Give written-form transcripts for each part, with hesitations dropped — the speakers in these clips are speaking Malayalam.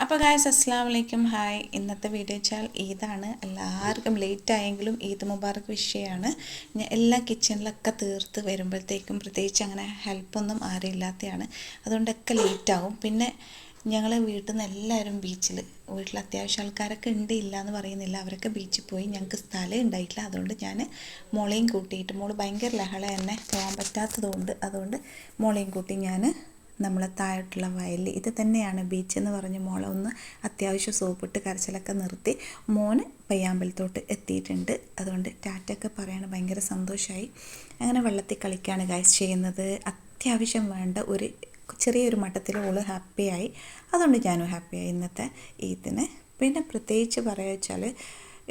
അപ്പോൾ ഗായ്സ് അസ്സലാമു അലൈക്കും ഹായ്. ഇന്നത്തെ വീഡിയോ വെച്ചാൽ ഈദാണ്. എല്ലാവർക്കും ലേറ്റ് ആയെങ്കിലും ഈദ് മുബാറക്ക് വിഷയമാണ്. ഞാൻ എല്ലാ കിച്ചണിലൊക്കെ തീർത്ത് വരുമ്പോഴത്തേക്കും പ്രത്യേകിച്ച് അങ്ങനെ ഹെൽപ്പൊന്നും ആരും ഇല്ലാത്തതാണ്, അതുകൊണ്ടൊക്കെ ലേറ്റാവും. പിന്നെ ഞങ്ങൾ വീട്ടിൽ നിന്ന് എല്ലാവരും വീട്ടിൽ അത്യാവശ്യം ആൾക്കാരൊക്കെ ഉണ്ട്, ഇല്ല എന്ന് പറയുന്നില്ല, അവരൊക്കെ ബീച്ചിൽ പോയി. ഞങ്ങൾക്ക് സ്ഥലം ഉണ്ടായിട്ടില്ല, അതുകൊണ്ട് ഞാൻ മോളെയും കൂട്ടിയിട്ട്, മോള് ഭയങ്കര ലഹള തന്നെ, പോകാൻ പറ്റാത്തതുകൊണ്ട് അതുകൊണ്ട് മോളെയും കൂട്ടി ഞാൻ നമ്മളെ താഴോട്ടുള്ള വയലിൽ, ഇത് തന്നെയാണ് ബീച്ച് എന്ന് പറഞ്ഞ് മോളെ ഒന്ന് അത്യാവശ്യം സോപ്പിട്ട് കരച്ചിലൊക്കെ നിർത്തി മോന് പയ്യാമ്പലത്തോട്ട് എത്തിയിട്ടുണ്ട്. അതുകൊണ്ട് ടാറ്റൊക്കെ പറയാണ്, ഭയങ്കര സന്തോഷമായി. അങ്ങനെ വെള്ളത്തിൽ കളിക്കുകയാണ് ഗൈസ് ചെയ്യുന്നത്. അത്യാവശ്യം വേണ്ട ഒരു ചെറിയൊരു മട്ടത്തിൽ ഓള് ഹാപ്പിയായി, അതുകൊണ്ട് ഞാനും ഹാപ്പിയായി ഇന്നത്തെ ഈദിന്. പിന്നെ പ്രത്യേകിച്ച് പറയുക വെച്ചാൽ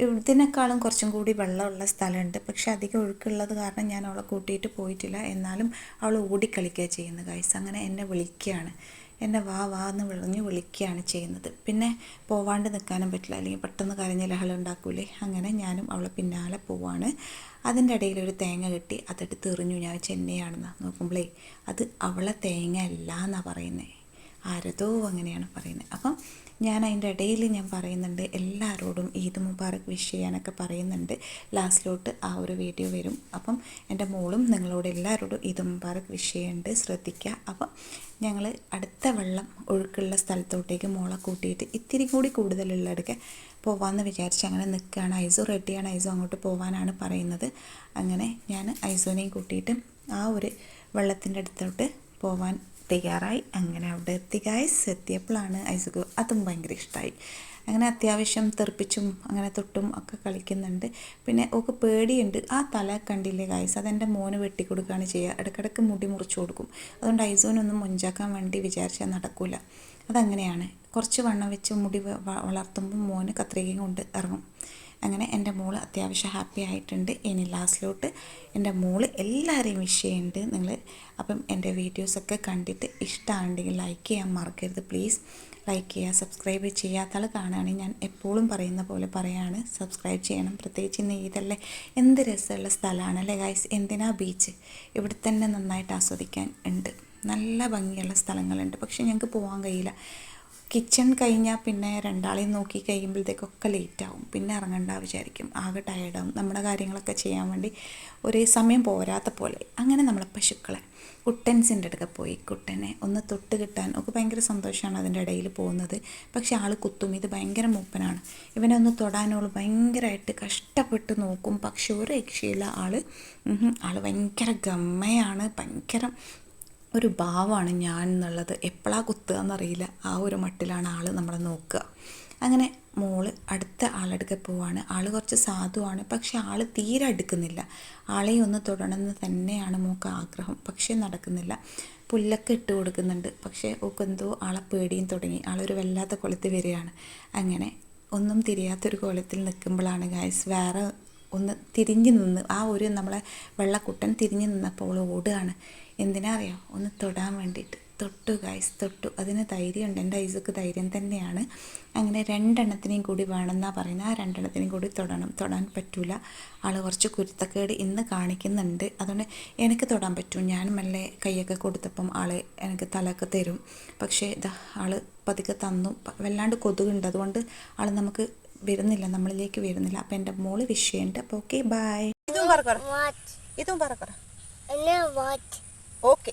ഇതിനേക്കാളും കുറച്ചും കൂടി വെള്ളമുള്ള സ്ഥലമുണ്ട്, പക്ഷെ അധികം ഒഴുക്കുള്ളത് കാരണം ഞാൻ അവളെ കൂട്ടിയിട്ട് പോയിട്ടില്ല. എന്നാലും അവൾ ഓടിക്കളിക്കുക ചെയ്യുന്നത് ഗൈസ്. അങ്ങനെ എന്നെ വിളിക്കുകയാണ്, എന്നെ വാ എന്ന് വിളിക്കുകയാണ് ചെയ്യുന്നത്. പിന്നെ പോവാണ്ട് നിൽക്കാനും പറ്റില്ല, അല്ലെങ്കിൽ പെട്ടെന്ന് കരഞ്ഞ് ലഹള ഉണ്ടാക്കൂലേ. അങ്ങനെ ഞാനും അവളെ പിന്നാലെ പോവാണ്. അതിൻ്റെ ഇടയിൽ ഒരു തേങ്ങ കിട്ടി, അതെടുത്ത് എറിഞ്ഞു. ഞാൻ ചെന്നൈയാണെന്ന് നോക്കുമ്പോഴേ അത് അവളെ തേങ്ങ അല്ല എന്നാണ് പറയുന്നത്, ആരതോ അങ്ങനെയാണ് പറയുന്നത്. അപ്പം ഞാൻ അതിൻ്റെ ഇടയിൽ ഞാൻ പറയുന്നുണ്ട്, എല്ലാവരോടും ഈദ് മുബാറക്ക് വിഷ് ചെയ്യാനൊക്കെ പറയുന്നുണ്ട്. ലാസ്റ്റിലോട്ട് ആ ഒരു വീഡിയോ വരും. അപ്പം എൻ്റെ മോളും നിങ്ങളോട് എല്ലാവരോടും ഈദ് മുബാറക്ക് വിഷ് ചെയ്യുന്നുണ്ട്, ശ്രദ്ധിക്കുക. അപ്പം ഞങ്ങൾ അടുത്ത വെള്ളം ഒഴുക്കുള്ള സ്ഥലത്തോട്ടേക്ക് മോളെ കൂട്ടിയിട്ട് ഇത്തിരി കൂടി കൂടുതലുള്ളിടയ്ക്ക് പോകാമെന്ന് വിചാരിച്ച് അങ്ങനെ നിൽക്കുകയാണ്. ഐസോ റെഡിയാണ്, ഐസോ അങ്ങോട്ട് പോകാനാണ് പറയുന്നത്. അങ്ങനെ ഞാൻ ഐസോനെയും കൂട്ടിയിട്ട് ആ ഒരു വെള്ളത്തിൻ്റെ അടുത്തോട്ട് പോവാൻ തയ്യാറായി. അങ്ങനെ അവിടെ എത്തി ഗൈസ്. എത്തിയപ്പോഴാണ് ഐസുക്ക് അതും ഭയങ്കര ഇഷ്ടമായി. അങ്ങനെ അത്യാവശ്യം തെറിപ്പിച്ചും അങ്ങനെ തൊട്ടും ഒക്കെ കളിക്കുന്നുണ്ട്. പിന്നെ ഒക്കെ പേടിയുണ്ട്, ആ തല കണ്ടില്ലേ ഗൈസ്, അതെൻ്റെ മോന് വെട്ടിക്കൊടുക്കുകയാണ് ചെയ്യുക. ഇടയ്ക്കിടയ്ക്ക് മുടി മുറിച്ച് കൊടുക്കും. അതുകൊണ്ട് ഐസോനൊന്നും മൊഞ്ചാക്കാൻ വേണ്ടി വിചാരിച്ചാൽ നടക്കില്ല, അതങ്ങനെയാണ്. കുറച്ച് വണ്ണം വെച്ച് മുടി വളർത്തുമ്പോൾ മോന് കത്രികയും കൊണ്ട് ഇറങ്ങും. അങ്ങനെ എൻ്റെ മോള് അത്യാവശ്യം ഹാപ്പി ആയിട്ടുണ്ട്. ഇനി ലാസ്റ്റിലോട്ട് എൻ്റെ മോള് എല്ലാവരെയും വിഷ് ചെയ്യുന്നുണ്ട് നിങ്ങൾ. അപ്പം എൻ്റെ വീഡിയോസൊക്കെ കണ്ടിട്ട് ഇഷ്ടമാണെങ്കിൽ ലൈക്ക് ചെയ്യാൻ മറക്കരുത് പ്ലീസ്. ലൈക്ക് ചെയ്യുക, സബ്സ്ക്രൈബ് ചെയ്യാത്ത ആൾ കാണുകയാണെങ്കിൽ ഞാൻ എപ്പോഴും പറയുന്ന പോലെ പറയാണ്, സബ്സ്ക്രൈബ് ചെയ്യണം. പ്രത്യേകിച്ച് ഇന്ന് ഈദല്ലേ, എന്ത് രസമുള്ള സ്ഥലമാണല്ലേ ഗൈസ്. എന്തിനാ ബീച്ച്, ഇവിടെ തന്നെ നന്നായിട്ട് ആസ്വദിക്കാൻ ഉണ്ട്, നല്ല ഭംഗിയുള്ള സ്ഥലങ്ങളുണ്ട്. പക്ഷേ ഞങ്ങൾക്ക് പോകാൻ കഴിയില്ല. കിച്ചൺ കഴിഞ്ഞാൽ പിന്നെ രണ്ടാളെയും നോക്കി കഴിയുമ്പോഴത്തേക്കൊക്കെ ലേറ്റാവും, പിന്നെ ഇറങ്ങണ്ട വിചാരിക്കും, ആകെ ടയർഡാവും. നമ്മുടെ കാര്യങ്ങളൊക്കെ ചെയ്യാൻ വേണ്ടി ഒരേ സമയം പോരാത്ത പോലെ. അങ്ങനെ നമ്മളെ പശുക്കളെ കുട്ടൻസിൻ്റെ അടുക്ക പോയി കുട്ടനെ ഒന്ന് തൊട്ട് കിട്ടാൻ ഒക്കെ ഭയങ്കര സന്തോഷമാണ് അതിൻ്റെ ഇടയിൽ പോകുന്നത്. പക്ഷെ ആൾ കുത്തും, ഇത് ഭയങ്കര മൂപ്പനാണ്. ഇവനെ ഒന്ന് തൊടാനോള് ഭയങ്കരമായിട്ട് കഷ്ടപ്പെട്ട് നോക്കും, പക്ഷെ ഒരു രക്ഷയില്ല. ആൾ ഭയങ്കര ഗമ്മയാണ്, ഭയങ്കര ഒരു ഭാവമാണ് ഞാൻ എന്നുള്ളത്. എപ്പോഴാണ് കുത്തുക എന്നറിയില്ല, ആ ഒരു മട്ടിലാണ് ആൾ നമ്മളെ നോക്കുക. അങ്ങനെ മോള് അടുത്ത ആളെടുക്ക പോവാണ്. ആൾ കുറച്ച് സാധുവാണ്, പക്ഷെ ആൾ തീരെ അടുക്കുന്നില്ല. ആളെയും ഒന്ന് തൊടണമെന്ന് തന്നെയാണ് മോൾക്ക് ആഗ്രഹം, പക്ഷേ നടക്കുന്നില്ല. പുല്ലൊക്കെ ഇട്ട് കൊടുക്കുന്നുണ്ട്, പക്ഷേ ഓക്കെന്തോ ആളെ പേടിയും തുടങ്ങി. ആളൊരു വല്ലാത്ത കൊലത്തിൽ വരികയാണ്. അങ്ങനെ ഒന്നും തിരിയാത്തൊരു കോലത്തിൽ നിൽക്കുമ്പോഴാണ് ഗൈസ് വേറെ ഒന്ന് തിരിഞ്ഞു നിന്ന്, ആ ഒരു നമ്മളെ വെള്ളക്കുട്ടൻ തിരിഞ്ഞു നിന്നപ്പോൾ ഓടുകയാണ്. എന്തിനാ അറിയാം, ഒന്ന് തൊടാൻ വേണ്ടിയിട്ട്. തൊട്ടു ഗൈസ്, തൊട്ടു. അതിന് ധൈര്യമുണ്ട്, എൻ്റെ ഐസക്ക് ധൈര്യം തന്നെയാണ്. അങ്ങനെ രണ്ടെണ്ണത്തിനെയും കൂടി വേണമെന്നാണ് പറയുന്നത്. ആ രണ്ടെണ്ണത്തിനെയും കൂടി തൊടാൻ പറ്റൂല. ആൾ കുറച്ച് കുരുത്തക്കേട് ഇന്ന് കാണിക്കുന്നുണ്ട്, അതുകൊണ്ട് എനിക്ക് തൊടാൻ പറ്റും. ഞാൻ മെല്ലെ കൈയൊക്കെ കൊടുത്തപ്പം ആൾ എനിക്ക് തലയൊക്കെ തരും. പക്ഷേ ഇതാ ആൾ പതുക്കെ തന്നു. വല്ലാണ്ട് കൊതുകുണ്ട്, അതുകൊണ്ട് ആൾ നമുക്ക് വരുന്നില്ല, നമ്മളിലേക്ക് വരുന്നില്ല. അപ്പം എൻ്റെ മോള് വിഷയമുണ്ട്. അപ്പോൾ ഓക്കെ ബൈ. ഇതും പറ, ഇതും പറ. ഓക്കെ.